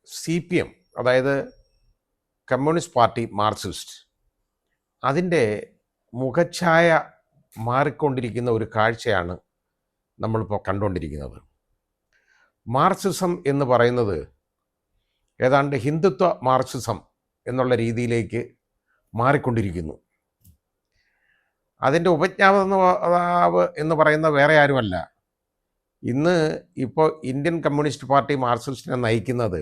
CPM, അതായത് communist party Marxist, അതിൻ്റെ മുഖച്ഛായ മാറിക്കൊണ്ടിരിക്കുന്ന ഒരു കാഴ്ചയാണ് നമ്മളിപ്പോൾ കണ്ടുകൊണ്ടിരിക്കുന്നത്. മാർക്സിസം എന്ന് പറയുന്നത് ഏതാണ്ട് ഹിന്ദുത്വ മാർക്സിസം എന്നുള്ള രീതിയിലേക്ക് മാറിക്കൊണ്ടിരിക്കുന്നു. അതിൻ്റെ ഉപജ്ഞാതാവ് എന്ന് പറയുന്ന വേറെ ആരുമല്ല, ഇന്ന് ഇപ്പോൾ ഇന്ത്യൻ കമ്മ്യൂണിസ്റ്റ് പാർട്ടി മാർക്സിസ്റ്റിനെ നയിക്കുന്നത്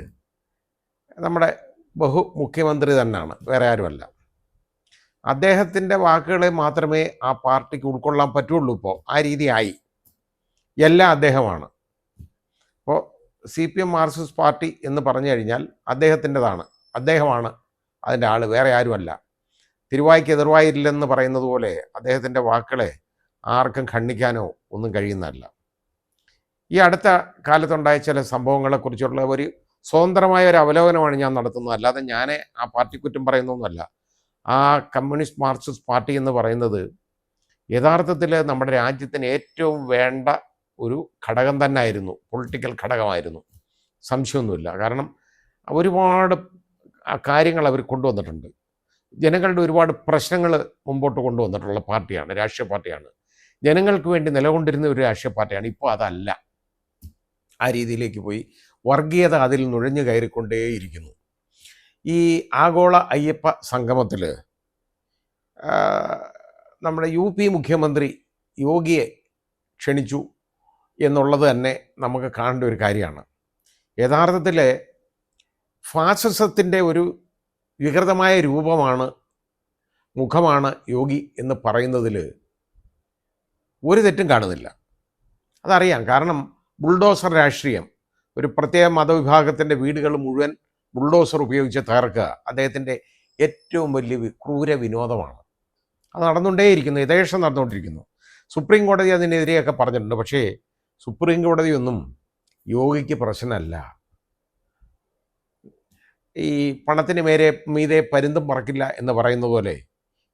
നമ്മുടെ മുഖ്യമന്ത്രി തന്നെയാണ്, വേറെ ആരുമല്ല. അദ്ദേഹത്തിൻ്റെ വാക്കുകളെ മാത്രമേ ആ പാർട്ടിക്ക് ഉൾക്കൊള്ളാൻ പറ്റുള്ളൂ. ഇപ്പോൾ ആ രീതിയായി, എല്ലാം അദ്ദേഹമാണ്. ഇപ്പോൾ CPM മാർക്സിസ്റ്റ് പാർട്ടി എന്ന് പറഞ്ഞു കഴിഞ്ഞാൽ അദ്ദേഹത്തിൻ്റെതാണ്, അദ്ദേഹമാണ് അതിൻ്റെ ആൾ, വേറെ ആരുമല്ല. തിരുവായ്ക്ക് എതിർവായില്ലെന്ന് പറയുന്നത് പോലെ അദ്ദേഹത്തിൻ്റെ വാക്കുകളെ ആർക്കും ഖണ്ഡിക്കാനോ ഒന്നും കഴിയുന്നതല്ല. ഈ അടുത്ത കാലത്തുണ്ടായ ചില സംഭവങ്ങളെക്കുറിച്ചുള്ള ഒരു സ്വതന്ത്രമായ ഒരു അവലോകനമാണ് ഞാൻ നടത്തുന്നത്, അല്ലാതെ ഞാൻ ആ പാർട്ടി കുറ്റം പറയുന്നൊന്നുമല്ല. ആ കമ്മ്യൂണിസ്റ്റ് മാർക്സിസ്റ്റ് പാർട്ടി എന്ന് പറയുന്നത് യഥാർത്ഥത്തിൽ നമ്മുടെ രാജ്യത്തിന് ഏറ്റവും വേണ്ട ഒരു ഘടകം തന്നെ ആയിരുന്നു, പൊളിറ്റിക്കൽ ഘടകമായിരുന്നു, സംശയമൊന്നുമില്ല. കാരണം ഒരുപാട് കാര്യങ്ങൾ അവർ കൊണ്ടുവന്നിട്ടുണ്ട്, ജനങ്ങളുടെ ഒരുപാട് പ്രശ്നങ്ങൾ മുമ്പോട്ട് കൊണ്ടുവന്നിട്ടുള്ള പാർട്ടിയാണ്, രാഷ്ട്രീയ പാർട്ടിയാണ്, ജനങ്ങൾക്ക് വേണ്ടി നിലകൊണ്ടിരുന്ന ഒരു രാഷ്ട്രീയ പാർട്ടിയാണ്. ഇപ്പോൾ അതല്ല, ആ രീതിയിലേക്ക് പോയി വർഗീയത അതിൽ നുഴഞ്ഞു കയറിക്കൊണ്ടേയിരിക്കുന്നു. ഈ ആഗോള അയ്യപ്പ സംഗമത്തിൽ നമ്മുടെ UP മുഖ്യമന്ത്രി യോഗിയെ ക്ഷണിച്ചു എന്നുള്ളത് തന്നെ നമുക്ക് കാണേണ്ട ഒരു കാര്യമാണ്. യഥാർത്ഥത്തിൽ ഫാസിസത്തിൻ്റെ ഒരു വികൃതമായ രൂപമാണ്, മുഖമാണ് യോഗി എന്ന് പറയുന്നതിൽ ഒരു തെറ്റും കാണുന്നില്ല. അതറിയാം, കാരണം ബുൾഡോസർ രാഷ്ട്രീയം, ഒരു പ്രത്യേക മതവിഭാഗത്തിൻ്റെ വീടുകൾ മുഴുവൻ ബുൾഡോസർ ഉപയോഗിച്ച് തകർക്കുക അദ്ദേഹത്തിൻ്റെ ഏറ്റവും വലിയ ക്രൂര വിനോദമാണ്. അത് നടന്നുകൊണ്ടേയിരിക്കുന്നു, യഥേഷ്ടം നടന്നുകൊണ്ടിരിക്കുന്നു. സുപ്രീം കോടതി അതിനെതിരെയൊക്കെ പറഞ്ഞിട്ടുണ്ട്. പക്ഷേ സുപ്രീം കോടതിയൊന്നും യോഗിക്ക് പ്രശ്നമല്ല. ഈ പണത്തിന് മീതെ പരുന്തും പറക്കില്ല എന്ന് പറയുന്ന പോലെ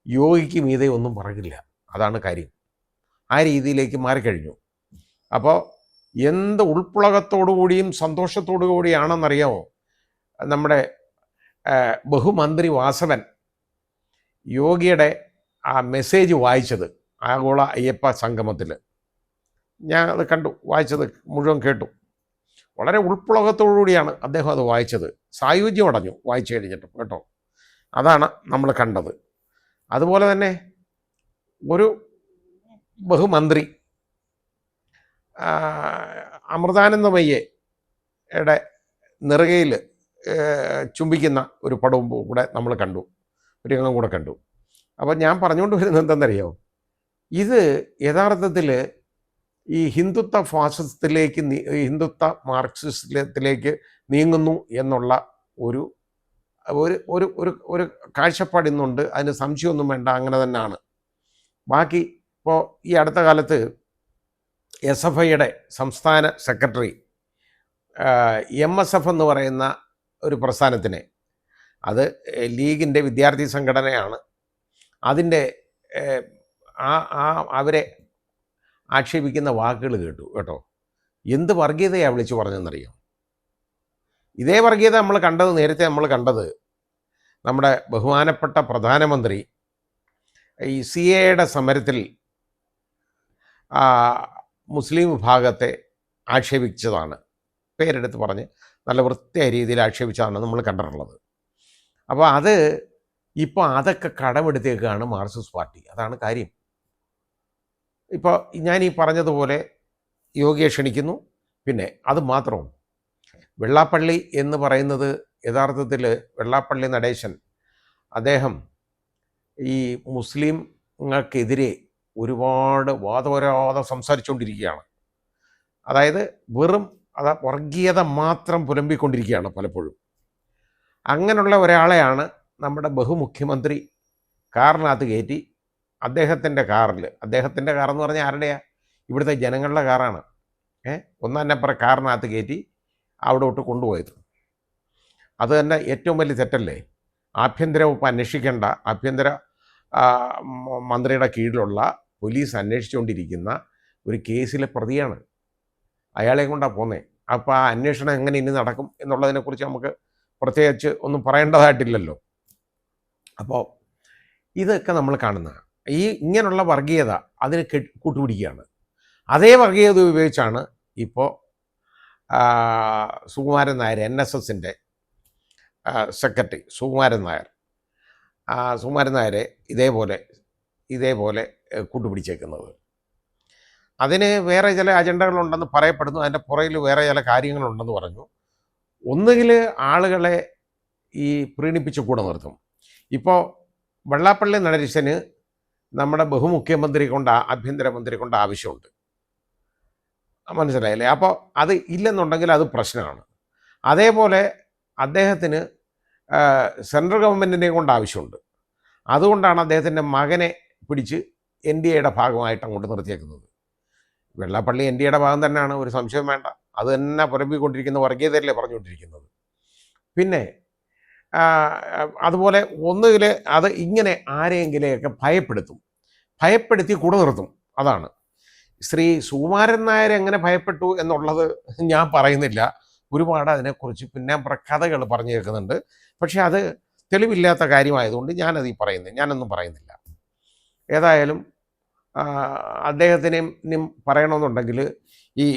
യോഗിക്ക് മീതെ ഒന്നും പറക്കില്ല, അതാണ് കാര്യം. ആ രീതിയിലേക്ക് മാറിക്കഴിഞ്ഞു. അപ്പോൾ എന്ത് ഉൾപ്പുളകത്തോടു കൂടിയും സന്തോഷത്തോടു കൂടിയാണെന്നറിയാമോ നമ്മുടെ ബഹുമന്ത്രി വാസവൻ യോഗിയുടെ ആ മെസ്സേജ് വായിച്ചത് ആഗോള അയ്യപ്പ സംഗമത്തിൽ. ഞാൻ അത് കണ്ടു, വായിച്ചത് മുഴുവൻ കേട്ടു. വളരെ ഉൾപ്പുളകത്തോടു കൂടിയാണ് അദ്ദേഹം അത് വായിച്ചത്, സായുജ്യം അടഞ്ഞു വായിച്ചു കഴിഞ്ഞിട്ട് കേട്ടോ. അതാണ് നമ്മൾ കണ്ടത്. അതുപോലെ തന്നെ ഒരു ബഹുമന്ത്രി അമൃതാനന്ദമയ്യയുടെ നെറുകയിൽ ചുംബിക്കുന്ന ഒരു പടവും കൂടെ നമ്മൾ കണ്ടു, ഒരു രംഗം കൂടെ കണ്ടു. അപ്പോൾ ഞാൻ പറഞ്ഞുകൊണ്ട് വരുന്നത് എന്തെന്നറിയാമോ, ഇത് യഥാർത്ഥത്തിൽ ഈ ഹിന്ദുത്വ ഫാസിസത്തിലേക്ക് ഹിന്ദുത്വ മാർക്സിസത്തിലേക്ക് നീങ്ങുന്നു എന്നുള്ള ഒരു ഒരു ഒരു കാഴ്ചപ്പാട് ഇന്നുണ്ട്. അതിന് സംശയമൊന്നും വേണ്ട, അങ്ങനെ തന്നെയാണ്. ബാക്കി ഇപ്പോൾ ഈ അടുത്ത കാലത്ത് SFIയുടെ സംസ്ഥാന സെക്രട്ടറി MSF എന്ന് പറയുന്ന ഒരു പ്രസ്ഥാനത്തിനെ, അത് ലീഗിൻ്റെ വിദ്യാർത്ഥി സംഘടനയാണ്, അതിൻ്റെ അവരെ ആക്ഷേപിക്കുന്ന വാക്കുകൾ കേട്ടോ. എന്ത് വർഗീയതയാണ് വിളിച്ചു പറഞ്ഞതെന്നറിയാം. ഇതേ വർഗീയത നേരത്തെ നമ്മൾ കണ്ടത് നമ്മുടെ ബഹുമാനപ്പെട്ട പ്രധാനമന്ത്രി ഈ CAയുടെ സമരത്തിൽ മുസ്ലിം വിഭാഗത്തെ ആക്ഷേപിച്ചതാണ്, പേരെടുത്ത് പറഞ്ഞ് നല്ല വൃത്തിയായ രീതിയിൽ ആക്ഷേപിച്ചതാണ് നമ്മൾ കണ്ടിട്ടുള്ളത്. അപ്പോൾ ഇപ്പോൾ അതൊക്കെ കടമെടുത്തേക്കാണ് മാർക്സിസ്റ്റ് പാർട്ടി, അതാണ് കാര്യം. ഇപ്പോൾ ഞാൻ ഈ പറഞ്ഞതുപോലെ യോഗിയെ ക്ഷണിക്കുന്നു. പിന്നെ അത് മാത്രവും വെള്ളാപ്പള്ളി എന്ന് പറയുന്നത് യഥാർത്ഥത്തിൽ വെള്ളാപ്പള്ളി നടേശൻ, അദ്ദേഹം ഈ മുസ്ലിങ്ങൾക്കെതിരെ ഒരുപാട് വാദോരാതെ സംസാരിച്ചുകൊണ്ടിരിക്കുകയാണ്. അതായത് വെറും വർഗീയത മാത്രം പുലമ്പിക്കൊണ്ടിരിക്കുകയാണ് പലപ്പോഴും. അങ്ങനെയുള്ള ഒരാളെയാണ് നമ്മുടെ ബഹുമുഖ്യമന്ത്രി കാറിനകത്ത് കയറ്റി, അദ്ദേഹത്തിൻ്റെ കാറെന്ന് പറഞ്ഞാൽ ആരുടെയാണ്? ഇവിടുത്തെ ജനങ്ങളുടെ കാറാണ്. ഒന്നന്നപ്പുറം കാറിനകത്ത് കയറ്റി അവിടോട്ട് കൊണ്ടുപോയത്. അത് തന്നെ ഏറ്റവും വലിയ തെറ്റല്ലേ? ആഭ്യന്തര വകുപ്പ് അന്വേഷിക്കേണ്ട, ആഭ്യന്തര മന്ത്രിയുടെ കീഴിലുള്ള പോലീസ് അന്വേഷിച്ചുകൊണ്ടിരിക്കുന്ന ഒരു കേസിലെ പ്രതിയാണ്, അയാളെ കൊണ്ടാണ് പോന്നേ. അപ്പോൾ ആ അന്വേഷണം എങ്ങനെ ഇനി നടക്കും എന്നുള്ളതിനെക്കുറിച്ച് നമുക്ക് പ്രത്യേകിച്ച് ഒന്നും പറയേണ്ടതായിട്ടില്ലല്ലോ. അപ്പോൾ ഇതൊക്കെ നമ്മൾ കാണുന്ന ഈ ഇങ്ങനെയുള്ള വർഗീയത അതിന് കൂട്ടുപിടിക്കുകയാണ്. അതേ വർഗീയത ഉപയോഗിച്ചാണ് ഇപ്പോൾ സുകുമാരൻ നായർ, NSSൻ്റെ സെക്രട്ടറി സുകുമാരൻ നായരെ ഇതേപോലെ കൂട്ടുപിടിച്ചേക്കുന്നത്. അതിന് വേറെ ചില അജണ്ടകളുണ്ടെന്ന് പറയപ്പെടുന്നു. അതിൻ്റെ പുറകിൽ വേറെ ചില കാര്യങ്ങളുണ്ടെന്ന് പറഞ്ഞു. ഒന്നുകിൽ ആളുകളെ ഈ പ്രീണിപ്പിച്ച് കൂടെ നിർത്തും. ഇപ്പോൾ വെള്ളാപ്പള്ളി നടേശന് നമ്മുടെ ആഭ്യന്തരമന്ത്രി കൊണ്ട് ആവശ്യമുണ്ട്, മനസ്സിലായില്ലേ? അപ്പോൾ അത് ഇല്ലെന്നുണ്ടെങ്കിൽ അത് പ്രശ്നമാണ്. അതേപോലെ അദ്ദേഹത്തിന് സെൻട്രൽ ഗവൺമെൻറ്റിനെയും കൊണ്ട് ആവശ്യമുണ്ട്. അതുകൊണ്ടാണ് അദ്ദേഹത്തിൻ്റെ മകനെ പിടിച്ച് NDAയുടെ ഭാഗമായിട്ട് അങ്ങോട്ട് നിർത്തിയേക്കുന്നത്. വെള്ളാപ്പള്ളി NDAയുടെ ഭാഗം തന്നെയാണ്, ഒരു സംശയം വേണ്ട. അത് തന്നെ പുറപ്പിക്കൊണ്ടിരിക്കുന്ന വർഗീയതയല്ലേ പറഞ്ഞുകൊണ്ടിരിക്കുന്നത്. പിന്നെ അതുപോലെ ഒന്നുകിൽ അത് ഇങ്ങനെ ആരെയെങ്കിലെയൊക്കെ ഭയപ്പെടുത്തി കൂടെ നിർത്തും. അതാണ്. ശ്രീ സുകുമാരൻ നായർ എങ്ങനെ ഭയപ്പെട്ടു എന്നുള്ളത് ഞാൻ പറയുന്നില്ല. ഒരുപാട് അതിനെക്കുറിച്ച് പിന്നെ കഥകൾ പറഞ്ഞു കേൾക്കുന്നുണ്ട്. പക്ഷെ അത് തെളിവില്ലാത്ത കാര്യമായതുകൊണ്ട് ഞാനൊന്നും പറയുന്നില്ല. ഏതായാലും അദ്ദേഹത്തിനും പറയണമെന്നുണ്ടെങ്കിൽ ഈ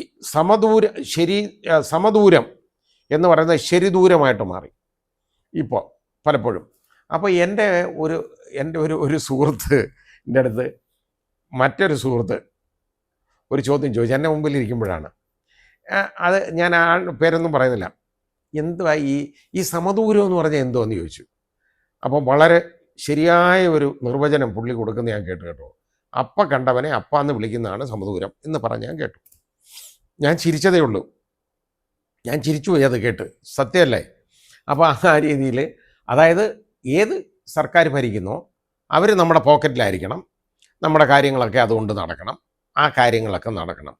സമദൂരം എന്ന് പറയുന്നത് ശരിദൂരമായിട്ട് മാറി ഇപ്പോൾ പലപ്പോഴും. അപ്പോൾ എൻ്റെ ഒരു സുഹൃത്തിൻ്റെ അടുത്ത് മറ്റൊരു സുഹൃത്ത് ഒരു ചോദ്യം ചോദിച്ചു എൻ്റെ മുമ്പിലിരിക്കുമ്പോഴാണ്. അത് ഞാൻ ആ പേരൊന്നും പറയുന്നില്ല. എന്തുവാ ഈ സമദൂരം എന്ന് പറഞ്ഞാൽ എന്തോന്ന് ചോദിച്ചു. അപ്പോൾ വളരെ ശരിയായ ഒരു നിർവചനം പുള്ളി കൊടുക്കുന്ന ഞാൻ കേട്ടോ. അപ്പ കണ്ടവനെ അപ്പാന്ന് വിളിക്കുന്നതാണ് സമദൂരം എന്ന് പറഞ്ഞ് ഞാൻ കേട്ടു. ഞാൻ ചിരിച്ചതേ ഉള്ളൂ. ഞാൻ ചിരിച്ചു പോയി അത് കേട്ട്. സത്യമല്ലേ? അപ്പോൾ ആ രീതിയിൽ, അതായത് ഏത് സർക്കാർ ഭരിക്കുന്നോ അവർ നമ്മുടെ പോക്കറ്റിലായിരിക്കണം, നമ്മുടെ കാര്യങ്ങളൊക്കെ അതുകൊണ്ട് നടക്കണം, ആ കാര്യങ്ങളൊക്കെ നടക്കണം.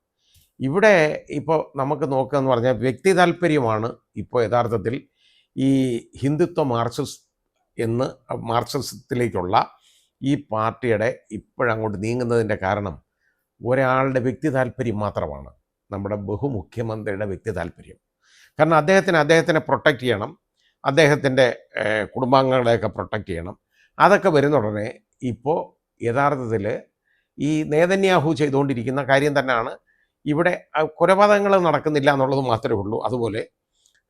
ഇവിടെ ഇപ്പോൾ നമുക്ക് നോക്കുക എന്ന് പറഞ്ഞാൽ വ്യക്തി താല്പര്യമാണ് ഇപ്പോൾ യഥാർത്ഥത്തിൽ ഈ ഹിന്ദുത്വ മാർക്സിസത്തിലേക്കുള്ള ഈ പാർട്ടിയുടെ ഇപ്പോഴങ്ങോട്ട് നീങ്ങുന്നതിൻ്റെ കാരണം ഒരാളുടെ വ്യക്തി താല്പര്യം മാത്രമാണ്, നമ്മുടെ ബഹുമുഖ്യമന്ത്രിയുടെ വ്യക്തി താല്പര്യം. കാരണം അദ്ദേഹത്തിനെ പ്രൊട്ടക്റ്റ് ചെയ്യണം, അദ്ദേഹത്തിൻ്റെ കുടുംബാംഗങ്ങളെയൊക്കെ പ്രൊട്ടക്റ്റ് ചെയ്യണം. അതൊക്കെ വരുന്ന ഉടനെ ഇപ്പോൾ യഥാർത്ഥത്തിൽ ഈ നേതന്യാഹു ചെയ്തുകൊണ്ടിരിക്കുന്ന കാര്യം തന്നെയാണ്. ഇവിടെ കൊലപാതകങ്ങൾ നടക്കുന്നില്ല എന്നുള്ളത് മാത്രമേ ഉള്ളൂ. അതുപോലെ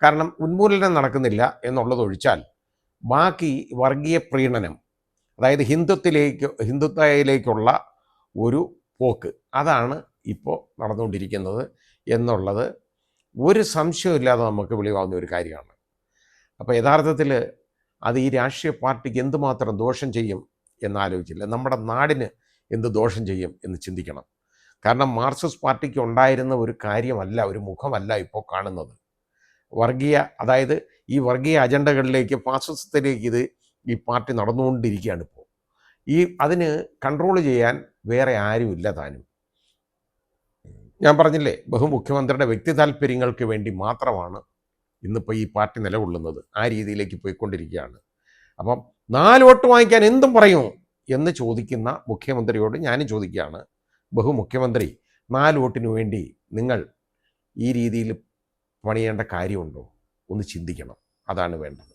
കാരണം ഉന്മൂലനം നടക്കുന്നില്ല എന്നുള്ളതൊഴിച്ചാൽ ബാക്കി വർഗീയ പ്രീണനം, അതായത് ഹിന്ദുത്വയിലേക്കുള്ള ഒരു പോക്ക്, അതാണ് ഇപ്പോൾ നടന്നുകൊണ്ടിരിക്കുന്നത് എന്നുള്ളത് ഒരു സംശയമില്ലാതെ നമുക്ക് വെളിവാകുന്ന ഒരു കാര്യമാണ്. അപ്പോൾ യഥാർത്ഥത്തിൽ അത് ഈ രാഷ്ട്രീയ പാർട്ടിക്ക് എന്തുമാത്രം ദോഷം ചെയ്യും എന്നാലോചിച്ചില്ല, നമ്മുടെ നാടിന് എന്ത് ദോഷം ചെയ്യും എന്ന് ചിന്തിക്കണം. കാരണം മാർക്സിസ്റ്റ് പാർട്ടിക്ക് ഉണ്ടായിരുന്ന ഒരു കാര്യമല്ല, ഒരു മുഖമല്ല ഇപ്പോൾ കാണുന്നത്. അതായത് ഈ വർഗീയ അജണ്ടകളിലേക്ക്, ഫാസിസത്തിലേക്ക് ഈ പാർട്ടി നടന്നുകൊണ്ടിരിക്കുകയാണ് ഇപ്പോൾ. അതിന് കൺട്രോൾ ചെയ്യാൻ വേറെ ആരുമില്ല താനും. ഞാൻ പറഞ്ഞില്ലേ, ബഹുമുഖ്യമന്ത്രിയുടെ വ്യക്തി താല്പര്യങ്ങൾക്ക് വേണ്ടി മാത്രമാണ് ഇന്നിപ്പോൾ ഈ പാർട്ടി നിലകൊള്ളുന്നത്. ആ രീതിയിലേക്ക് പോയിക്കൊണ്ടിരിക്കുകയാണ്. അപ്പം 4 വോട്ട് വാങ്ങിക്കാൻ എന്തും പറയൂ എന്ന് ചോദിക്കുന്ന മുഖ്യമന്ത്രിയോട് ഞാനും ചോദിക്കുകയാണ്, ബഹുമുഖ്യമന്ത്രി 4 വോട്ടിന് വേണ്ടി നിങ്ങൾ ഈ രീതിയിൽ പണിയേണ്ട കാര്യമുണ്ടോ? ഒന്ന് ചിന്തിക്കണം. അതാണ് വേണ്ടത്.